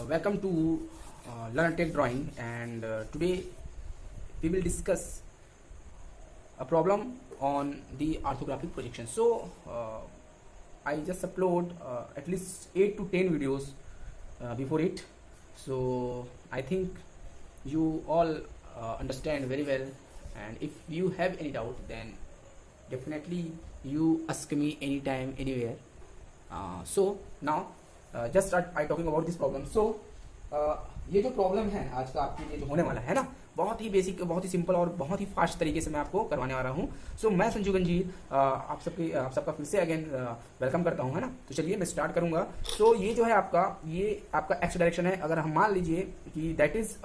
Welcome to Learn Tech Drawing, and today we will discuss a problem on the orthographic projection. So I just upload at least 8 to 10 videos before it, so I think you all understand very well, and if you have any doubt then definitely you ask me anytime anywhere. So now just start I talking about this problem. So ये जो problem है आज का आपके लिए जो होने वाला है ना, बहुत ही बेसिक, बहुत ही सिंपल और बहुत ही फास्ट तरीके से मैं आपको करवाने वाला हूँ. सो मैं संजू गंजीर आप सबका फिर से अगेन वेलकम करता हूँ, है ना. तो चलिए मैं स्टार्ट करूँगा. सो ये जो है आपका एक्स डायरेक्शन है. अगर हम मान लीजिए कि that is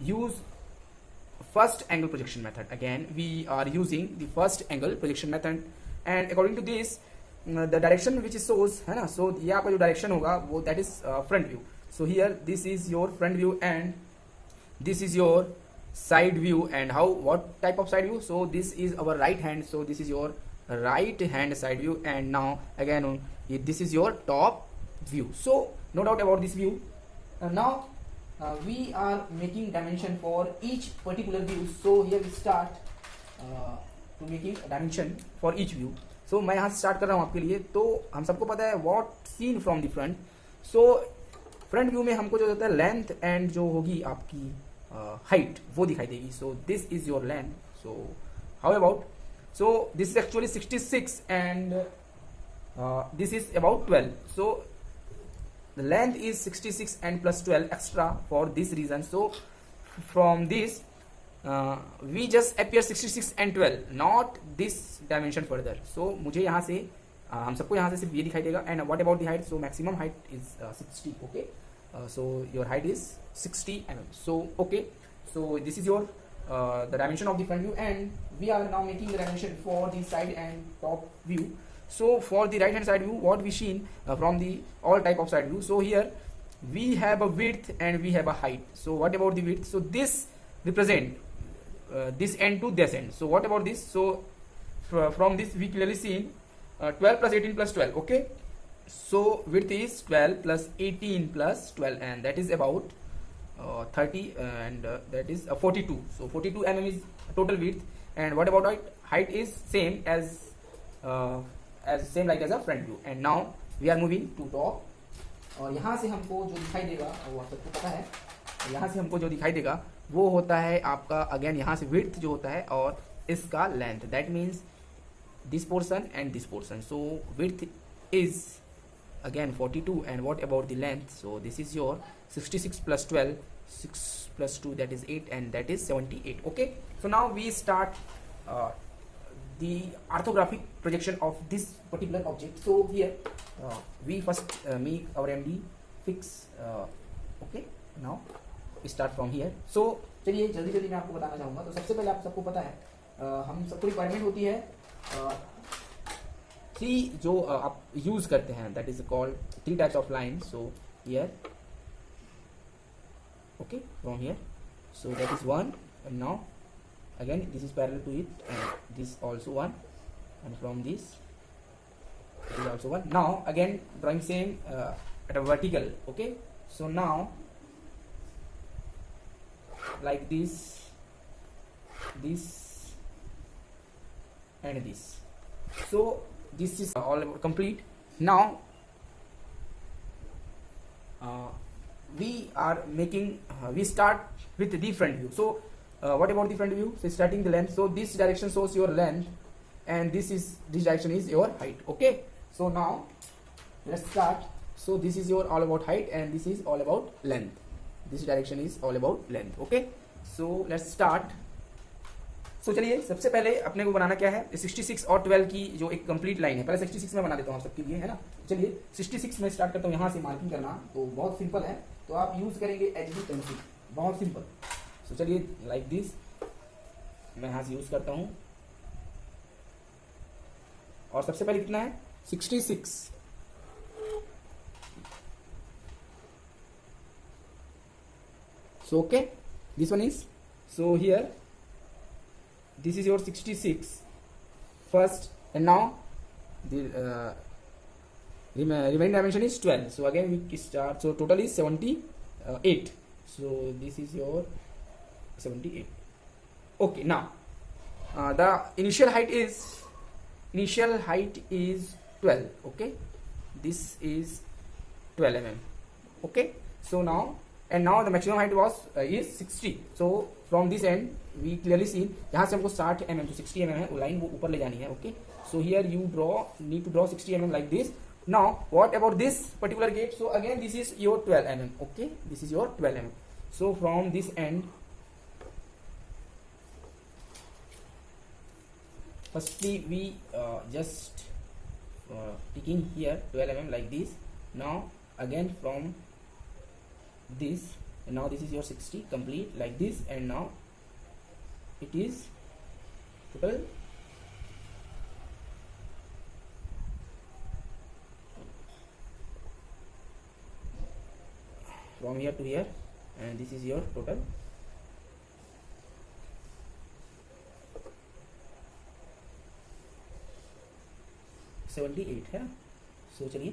use first angle projection method. Again we are using the first angle projection method, and according to this the direction which is source, है ना. सो ये आपका जो डायरेक्शन होगा वो that is front view. So here this is your front view and this is your side view. And what type of side view? So this is our right hand, so this is your right hand side view, and now again this is your top view. So no doubt about this view. Now we are making dimension for each particular view. So here we start to making a dimension for each view. So मैं यहाँ से start कर रहा हूँ आपके लिए. तो हम सबको पता है what seen from the front. So front view में हमको जो होता है लेंथ एंड जो होगी आपकी हाइट वो दिखाई देगी. So this is your length. So how about, so this is actually 66 and this is about 12. So the length is 66 and plus 12 extra for this region. So from this we just appear 66 and 12, not this dimension further. So मुझे यहाँ से हम सबको यहाँ से सिर्फ ये दिखाई देगा. And what about the height? So maximum height is 60. Okay, so your height is 60 mm. So okay, so this is your the dimension of the front view, and we are now making the dimension for the side and top view. So for the right hand side view what we seen from the all type of side view. So here we have a width and we have a height. So what about the width? So this represent this end to this end. So what about this? So from this we clearly seen 12 plus 18 plus 12. Okay, so width is 12 plus 18 plus 12, and that is about 30, and that is 42. So 42 mm is total width. And what about height? Height is same as same like as a front view. And now we are moving to top. और यहाँ से हमको जो दिखाई देगा वो आप सबको पता है. यहाँ से हमको जो दिखाई देगा वो होता है आपका अगेन यहाँ से width जो होता है और इसका length. That means this portion and this portion. So width is again 42, and what about the length? So this is your 66 plus 12, 6 plus 2, that is 8, and that is 78. Okay, so now we start the orthographic projection of this particular object. So here we first make our MD fix. Okay, now we start from here. So चलिए जल्दी मैं आपको बताना चाहूँगा. तो सबसे पहले आप सबको पता है हम सबको रिक्वायरमेंट होती है थ्री जो आप यूज करते हैं, that is called 3 types of line. So here, okay, from here, so that is 1, and now again this is parallel to it, and this also 1, and from this is also 1. Now again drawing same at a vertical. Okay, so now like this and this. So this is all about complete. Now we are making we start with the front view. So what about the front view? So starting the length. So this direction shows your length, and this direction is your height. Okay, so now let's start. So this is your all about height, and this is all about length. This direction is all about length. Okay, so let's start. तो चलिए सबसे पहले अपने को बनाना क्या है, 66 और 12 की जो एक कंप्लीट लाइन है. पहले 66 में बना देता हूँ आप सबके लिए, है ना. चलिए 66 में स्टार्ट करता हूँ. यहाँ से मार्किंग करना तो बहुत सिंपल है. तो आप यूज करेंगे HB पेंसिल, बहुत सिंपल. तो चलिए लाइक दिस मैं यहाँ से यूज करता हूँ. और सबसे पहले कितना है 66. So okay, this one is, so here this is your 66 first, and now remaining dimension is 12. So again we start. So total is 78. So this is your 78. Okay, now the initial height is 12. Okay, this is 12 mm. Okay, so now the maximum height was is 60. So from this end we clearly see यहाँ से हमको 60 mm to 60 mm है, वो line वो ऊपर ले जानी है. Okay, so here you need to draw 60 mm like this. Now what about this particular gate? So again this is your 12 mm. Okay, this is your 12 mm. So from this end, firstly we just taking here 12 mm like this. Now again from this, and now this is your 60 complete like this, and now it is total from here to here, and this is your total 78 है. So चलिए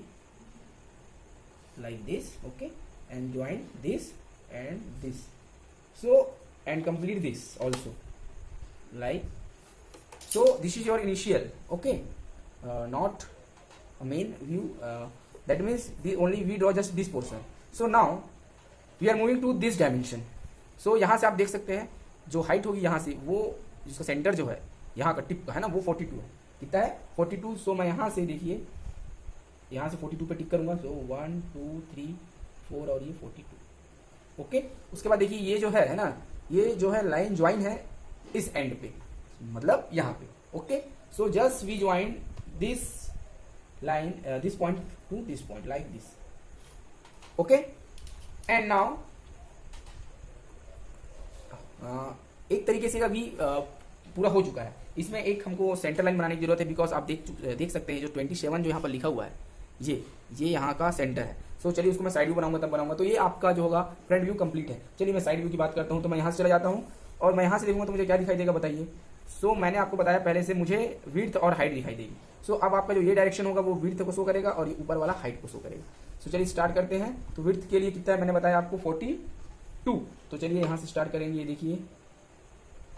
like this. Okay, and join this and this. So and complete this also like so. This is your initial. Okay, not a main view. That means we draw just this portion. So now we are moving to this dimension. So यहाँ से आप देख सकते हैं जो height होगी यहाँ से, वो जिसका सेंटर जो है यहाँ का टिप का है ना, वो 42 है. कितना है? 42. सो मैं यहाँ से देखिए, यहाँ से 42 पे टिक करूंगा. सो 1 2 3 4 और ये 42. ओके, उसके बाद देखिए ये जो है ना, ये जो है लाइन ज्वाइन है इस एंड पे, मतलब यहाँ पे. Okay, so just we join this line, this point to this point like this. Okay, and now एक तरीके से अभी पूरा हो चुका है. इसमें एक हमको सेंटर लाइन बनाने की जरूरत है, बिकॉज आप देख सकते हैं जो 27 जो यहाँ पर लिखा हुआ है, ये यहाँ का सेंटर है. सो चलिए उसको मैं साइड व्यू बनाऊंगा, तब बनाऊंगा. तो ये आपका जो होगा फ्रंट व्यू कंप्लीट है. चलिए मैं साइड व्यू की बात करता हूँ. तो मैं यहाँ से चला जाता हूँ और मैं यहाँ से देखूंगा तो मुझे क्या दिखाई देगा बताइए. सो मैंने आपको बताया पहले से मुझे विड्थ और हाइट दिखाई देगी. सो अब आपका जो ये डायरेक्शन होगा वो विड्थ को शो करेगा और ये ऊपर वाला हाइट को शो करेगा. सो चलिए स्टार्ट करते हैं. तो विड्थ के लिए कितना है मैंने बताया आपको 42. तो चलिए यहाँ से स्टार्ट करेंगे. ये देखिए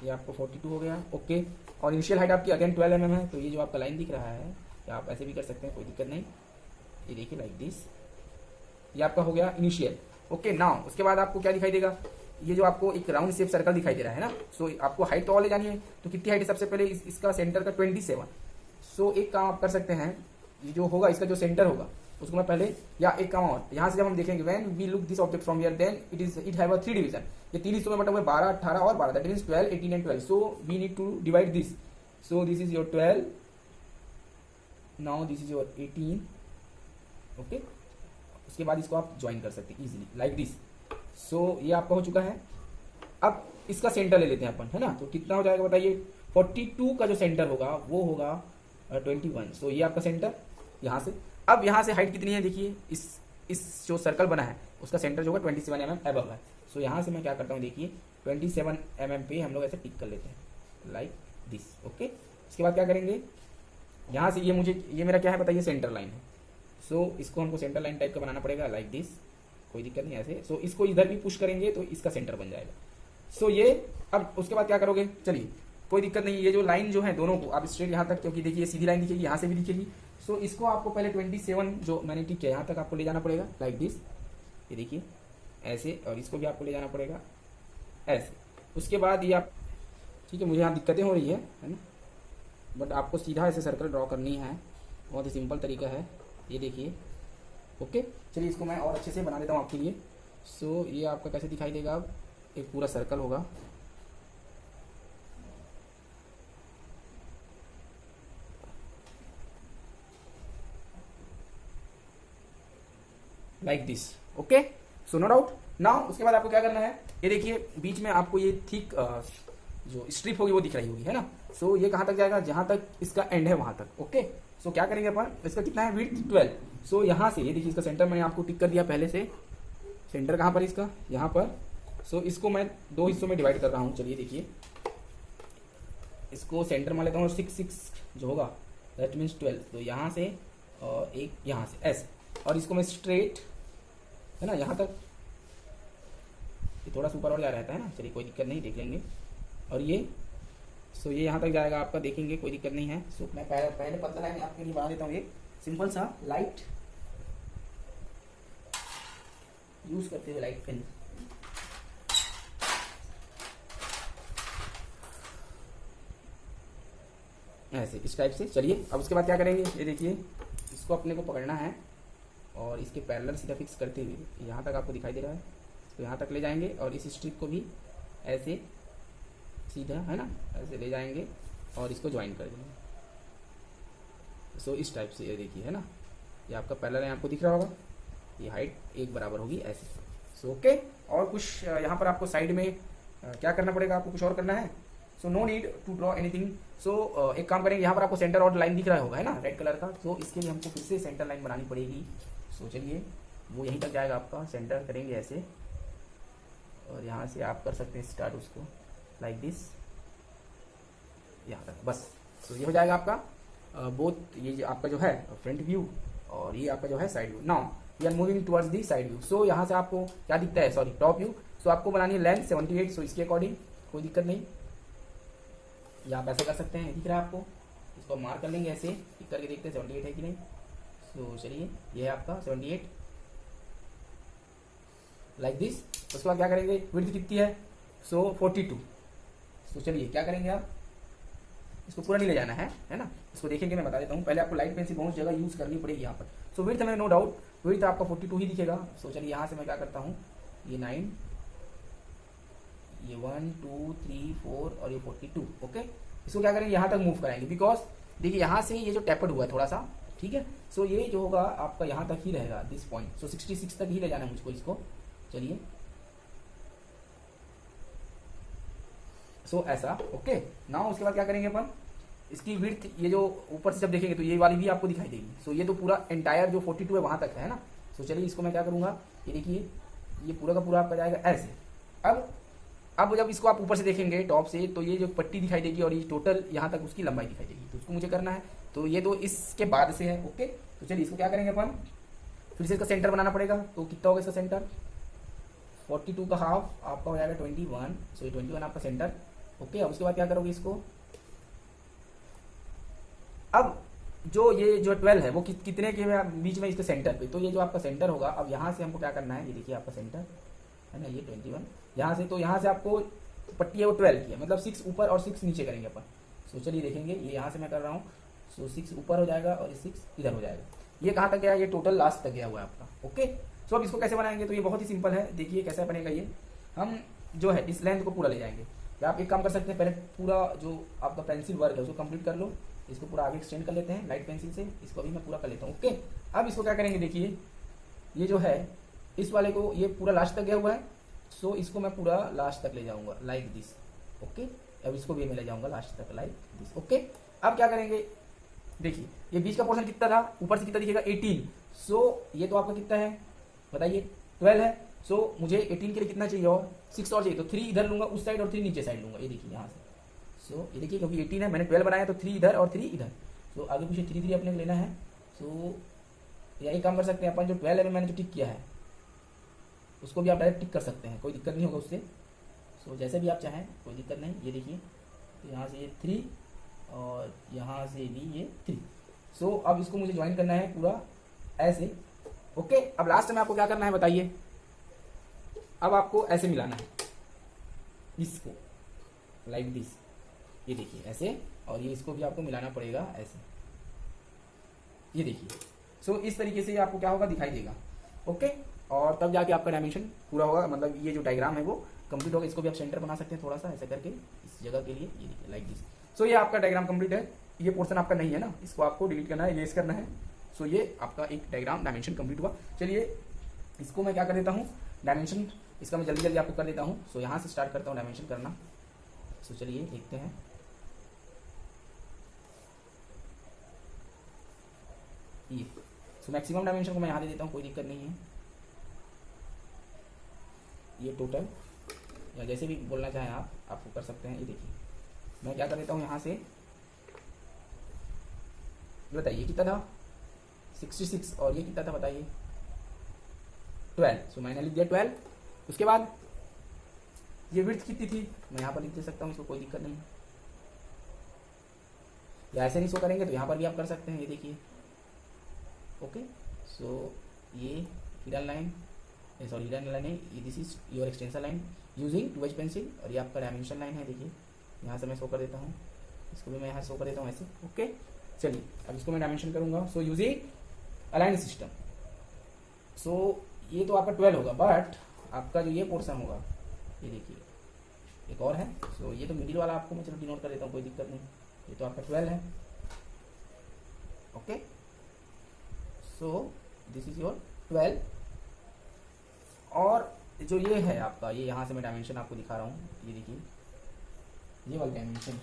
ये आपको 42 हो गया. ओके, और इनिशियल हाइट आपकी अगेन 12 mm है. तो ये जो आपका लाइन दिख रहा है, या आप ऐसे भी कर सकते हैं, कोई दिक्कत नहीं. ये देखिए लाइक दिस, ये आपका हो गया इनिशियल. ओके, नाउ उसके बाद आपको क्या दिखाई देगा, ये जो आपको एक राउंड शेप सर्कल दिखाई दे रहा है ना. सो आपको हाइट तो और ले जानी है. तो कितनी हाइट है? सबसे पहले इसका सेंटर का 27. सो एक काम आप कर सकते हैं, ये जो होगा इसका जो सेंटर होगा उसको मैं पहले, या एक काम और, यहाँ से जब हम देखेंगे when we look this object from here, then it have a 3 division. ये 3 हिस्सों में बटा हुआ है, 12 18 और 12. That means 12 18 and 12. So we need to divide this. So this is your 12. Now this is your 18. Okay, उसके बाद इसको आप ज्वाइन कर सकते हैं इजीली लाइक दिस. सो ये आपका हो चुका है. अब इसका सेंटर ले लेते हैं अपन, है ना. तो कितना हो जाएगा बताइए. 42 का जो सेंटर होगा वो होगा 21. सो ये आपका सेंटर यहाँ से. अब यहाँ से हाइट कितनी है देखिए, इस जो सर्कल बना है उसका सेंटर जो होगा 27 mm अबव है. सो यहाँ से मैं क्या करता हूँ देखिए, 27 mm पे हम लोग ऐसे टिक कर लेते हैं लाइक दिस. ओके, उसके बाद क्या करेंगे, यहाँ से ये मेरा क्या है बताइए, सेंटर लाइन है. सो इसको हमको सेंटर लाइन टाइप का बनाना पड़ेगा लाइक दिस. कोई दिक्कत नहीं ऐसे. सो इसको इधर भी पुश करेंगे तो इसका सेंटर बन जाएगा. सो ये, अब उसके बाद क्या करोगे, चलिए कोई दिक्कत नहीं. ये जो लाइन जो है दोनों को आप स्ट्रेट यहाँ तक, क्योंकि देखिए सीधी लाइन दिखेगी, यहाँ से भी दिखेगी. सो इसको आपको पहले 27 जो मैंने टिक किया यहाँ तक आपको ले जाना पड़ेगा लाइक दिस. ये देखिए ऐसे, और इसको भी आपको ले जाना पड़ेगा ऐसे. उसके बाद ये आप, ठीक है, मुझे यहाँ दिक्कतें हो रही है ना, बट आपको सीधा ऐसे सर्कल ड्रॉ करनी है. बहुत ही सिंपल तरीका है, ये देखिए. ओके, चलिए इसको मैं और अच्छे से बना देता हूँ आपके लिए. सो ये आपका कैसे दिखाई देगा, अब एक पूरा सर्कल होगा. Like this. Okay, so no doubt. Now उसके बाद आपको क्या करना है, ये देखिए बीच में आपको ये थिक जो स्ट्रिप होगी वो दिख रही होगी, है ना. सो ये कहाँ तक जाएगा, जहां तक इसका एंड है वहां तक. ओके, सो क्या करेंगे अपन, इसका कितना है विड्थ 12. सो यहाँ से ये देखिए इसका सेंटर मैंने आपको टिक कर दिया पहले से. सेंटर कहाँ पर इसका, यहाँ पर. सो इसको मैं 2 हिस्सों में डिवाइड कर रहा हूँ. चलिए देखिए, इसको सेंटर मान लेता हूँ 6 6 जो होगा दैट मीन्स 12. तो यहाँ से और एक यहाँ से ऐसे, और इसको मैं स्ट्रेट, है ना, यहाँ तक, ये थोड़ा सा ऊपर और जा रहता है ना, चलिए कोई दिक्कत नहीं, देख लेंगे। और ये सो ये यहाँ तक जाएगा आपका, देखेंगे कोई दिक्कत नहीं है। सो मैं पहले पतला लाइन आपके लिए बना देता हूँ, ये सिंपल सा लाइट यूज करते हुए लाइट पेन। ऐसे इस टाइप से। चलिए अब उसके बाद क्या करेंगे, ये देखिए, इसको अपने को पकड़ना है और इसके पैरेलल सीधा फिक्स करते हुए यहाँ तक आपको दिखाई दे रहा है, तो यहाँ तक ले जाएंगे और इस स्ट्रिप को भी ऐसे सीधा, है ना, ऐसे ले जाएंगे और इसको ज्वाइन कर देंगे। सो इस टाइप से, ये देखिए, है ना, ये आपका पैरेलल है, आपको दिख रहा होगा, ये हाइट एक बराबर होगी ऐसे। So okay. और कुछ यहाँ पर आपको साइड में क्या करना पड़ेगा, आपको कुछ और करना है। So no need to draw anything. So एक काम करेंगे, यहाँ पर आपको सेंटर और लाइन दिख रहा होगा, है ना, रेड कलर का, तो इसके लिए हमको फिर से सेंटर लाइन बनानी पड़ेगी। सो चलिए, वो यहीं तक जाएगा आपका, सेंटर करेंगे ऐसे, और यहाँ से आप कर सकते हैं स्टार्ट उसको लाइक दिस, यहाँ तक बस। तो ये हो जाएगा आपका बोथ, ये जो आपका जो है फ्रंट व्यू और ये आपका जो है side view. Now we are moving towards the side view. So यहाँ से आपको क्या दिखता है, सॉरी, टॉप व्यू। सो आपको बनानी है लेंथ 78, सो इसके अकॉर्डिंग कोई दिक्कत नहीं, या आप ऐसे कर सकते हैं, दिख रहा है आपको, इसको मार्क कर लेंगे ऐसे, टिक करके देखते हैं 78 है कि नहीं। सो चलिए, ये है आपका 78 लाइक दिस। उसके बाद क्या करेंगे, विड्थ कितनी है, सो 42। सो चलिए क्या करेंगे, आप इसको पूरा नहीं ले जाना है ना, इसको देखेंगे, मैं बता देता हूँ। पहले आपको लाइट पेंसिल बहुत जगह यूज करनी पड़ेगी यहाँ पर। सो विड्थ में नो डाउट, विड्थ आपका 42 ही दिखेगा। सो चलिए यहाँ से मैं क्या करता हूँ, ये 9, ये 1 2 3 4 और ये 42। ओके, इसको क्या करेंगे, यहाँ तक मूव कराएंगे, बिकॉज देखिए यहाँ से ये जो टैपर्ड हुआ है थोड़ा सा, ठीक है। सो ये जो होगा आपका यहाँ तक ही रहेगा, दिस पॉइंट। सो 66 तक ही ले जाना है मुझको इसको। चलिए, सो ऐसा, ओके। नाउ उसके बाद क्या करेंगे अपन, इसकी विड्थ, ये जो ऊपर से जब देखेंगे तो ये वाली भी आपको दिखाई देगी। सो ये तो पूरा एंटायर जो 42 है वहां तक है ना। सो चलिए, इसको मैं क्या करूंगा, ये देखिए, ये पूरा का पूरा आपका जाएगा ऐसे। अब जब इसको आप ऊपर से देखेंगे टॉप से, तो ये जो पट्टी दिखाई देगी और ये टोटल यहाँ तक उसकी लंबाई दिखाई देगी, तो उसको मुझे करना है। तो ये तो इसके बाद से है, ओके। तो चलिए इसको क्या करेंगे अपन, फिर से इसका सेंटर बनाना पड़ेगा। तो कितना होगा इसका सेंटर, 42 का हाफ आपका हो जाएगा 21। सो ये 21 आपका सेंटर, ओके। अब उसके बाद क्या करोगे इसको, अब जो ये जो 12 है वो कितने के बीच में इसके सेंटर पे, तो ये जो आपका सेंटर होगा, अब यहाँ से हमको क्या करना है, ये देखिए आपका सेंटर है ना, ये 21 यहाँ से, तो यहाँ से आपको पट्टी है वो 12 की है, मतलब 6 ऊपर और 6 नीचे करेंगे अपन। सो चलिए देखेंगे, ये यहाँ से मैं कर रहा हूँ। सो 6 ऊपर हो जाएगा और 6 इधर हो जाएगा। ये कहाँ तक गया, ये टोटल लास्ट तक गया हुआ है आपका, ओके। सो अब इसको कैसे बनाएंगे, तो ये बहुत ही सिंपल है, देखिए कैसे बनेगा। ये हम जो है इस लेंथ को पूरा ले जाएंगे, या आप एक काम कर सकते हैं, पहले पूरा जो आपका पेंसिल वर्क है उसको कंप्लीट कर लो। इसको पूरा आगे एक्सटेंड कर लेते हैं लाइट पेंसिल से, इसको अभी मैं पूरा कर लेता हूँ, ओके। अब इसको क्या करेंगे, देखिए ये जो है इस वाले को, ये पूरा लास्ट तक गया हुआ है। सो इसको मैं पूरा लास्ट तक ले जाऊंगा लाइक दिस, ओके। अब इसको भी मैं ले जाऊंगा लास्ट तक लाइक दिस, ओके। अब क्या करेंगे, देखिए ये बीच का पोर्शन कितना था, ऊपर से कितना दिखेगा, 18। सो ये तो आपका कितना है बताइए, 12 है। सो मुझे 18 के लिए कितना चाहिए, और 6 और चाहिए, तो 3 इधर लूंगा उस साइड और 3 नीचे साइड लूंगा, ये देखिए यहाँ से। सो ये देखिए, क्योंकि 18 है, मैंने 12 बनाया, तो 3 इधर और 3 इधर। सो आगे पीछे 3 3 अपने लेना है। सो यही काम कर सकते हैं अपन, जो 12 है मैंने जो टिक किया है उसको भी आप डायरेक्ट टिक कर सकते हैं, कोई दिक्कत नहीं होगा उससे। सो जैसे भी आप चाहें, कोई दिक्कत नहीं। ये देखिए, तो यहाँ से ये 3 और यहाँ से भी ये 3। सो अब इसको मुझे ज्वाइन करना है पूरा ऐसे, ओके। अब लास्ट में आपको क्या करना है बताइए, अब आपको ऐसे मिलाना है इसको लाइक दिस, ये देखिए ऐसे, और ये इसको भी आपको मिलाना पड़ेगा ऐसे, ये देखिए। सो इस तरीके से आपको क्या होगा, दिखाई देगा, ओके। और तब जाके आपका डायमेंशन पूरा होगा, मतलब ये जो डायग्राम है वो कंप्लीट होगा। इसको भी आप सेंटर बना सकते हैं थोड़ा सा ऐसे करके इस जगह के लिए, ये देखिए लाइक दिस। सो ये आपका डायग्राम कंप्लीट है। ये पोर्शन आपका नहीं है ना, इसको आपको डिलीट करना है, इरेज करना है। सो ये आपका एक डायग्राम डायमेंशन कंप्लीट हुआ। चलिए इसको मैं क्या कर देता हूँ, डायमेंशन इसका मैं जल्दी जल्दी आपको कर देता हूँ। सो यहाँ से स्टार्ट करता हूँ डायमेंशन करना। सो चलिए देखते हैं, ये सो मैक्सिमम डायमेंशन को मैं यहाँ दे देता हूँ, कोई दिक्कत नहीं है। ये टोटल, या जैसे भी बोलना चाहें आप, आपको कर सकते हैं। ये देखिए मैं क्या कर देता हूँ यहाँ से, बताइए कितना था, 66 और ये कितना था बताइए 12। सो मैंने लिख दिया 12। उसके बाद ये विड्थ कितनी थी मैं यहाँ पर लिख दे सकता हूँ, इसको कोई दिक्कत नहीं। या ऐसे नहीं शो करेंगे तो यहाँ पर भी आप कर सकते हैं, ये देखिए। ओके, सो ये hidden line, sorry hidden line है, this is your extension line using 2H pencil. और ये आपका डायमेंशन लाइन है, देखिए यहाँ से मैं शो कर देता हूँ, इसको भी मैं यहाँ शो कर देता हूँ ऐसे। ओके, चलिए अब इसको मैं डायमेंशन करूँगा। सो यूजिंग अलाइन सिस्टम, सो ये तो आपका 12 होगा, बट आपका जो ये पोर्शन होगा ये देखिए एक और है। सो ये तो मिडिल वाला आपको मैं चलो डिनोट कर देता हूँ, कोई दिक्कत नहीं। ये तो आपका 12 है। Okay, so this is your 12। और जो ये है आपका, ये यहाँ से मैं डायमेंशन आपको दिखा रहा हूँ, ये देखिए ये वाला डायमेंशन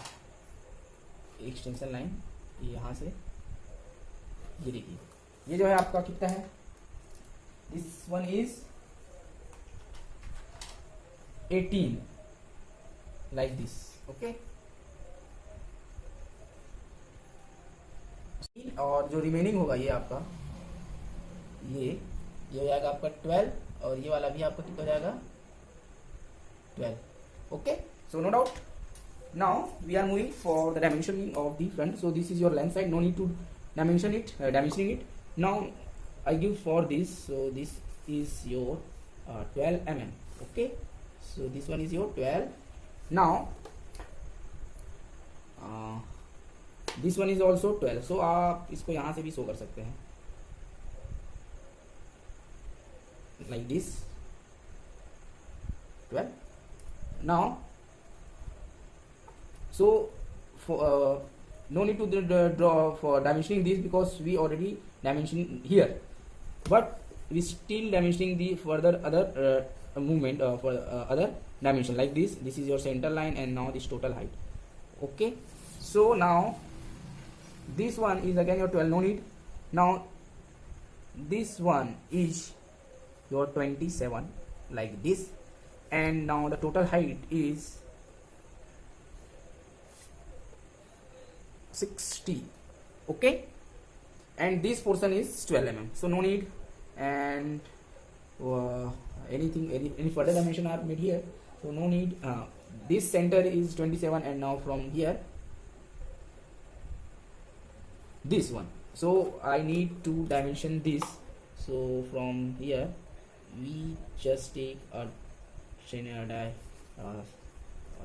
एक्सटेंशन लाइन, ये यहाँ से ये देखिए ये जो है आपका कितना है, this one is 18 like this. Okay, और जो रिमेनिंग होगा ये आपका ये हो जाएगा आपका 12, और ये वाला भी आपका कितना हो जाएगा 12। Okay, so no doubt. Now we are moving for the dimensioning of the front. So this is your length side, no need to dimensioning it. Now I give for this, so this is your 12 mm. Okay, so this one is your 12. Now this one is also 12, so आप इसको यहाँ से भी show कर सकते हैं like this 12. Now so for no need to draw for dimensioning this because we already dimension here, but we still dimensioning the further other movement for other dimension like this. This is your center line, and now this total height. Okay, so now this one is again your 12, no need. Now this one is your 27 like this, and now the total height is 60. Okay, and this portion is 12 mm, so no need. And any further dimension are made here, so no need. This center is 27, and now from here this one, so I need to dimension this. So from here we just take a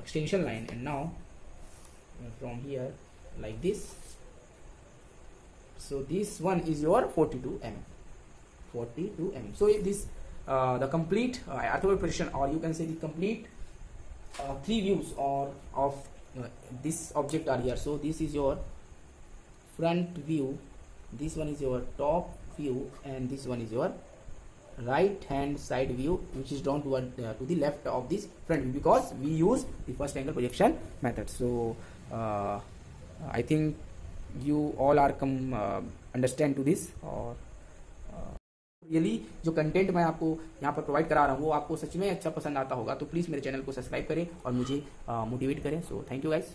extension line, and now from here like this. So this one is your 42 mm. 42 mm. So if this the complete orthographic position, or you can say the complete three views or of this object are here. So this is your front view, this one is your top view, and this one is your right hand side view, which is drawn toward to the left of this front view, because we use the first angle projection method. So I think you all are understand to this. और really जो content मैं आपको यहाँ पर provide करा रहा हूँ वो आपको सच में अच्छा पसंद आता होगा, तो प्लीज़ मेरे चैनल को सब्सक्राइब करें और मुझे मोटिवेट करें. So thank you guys.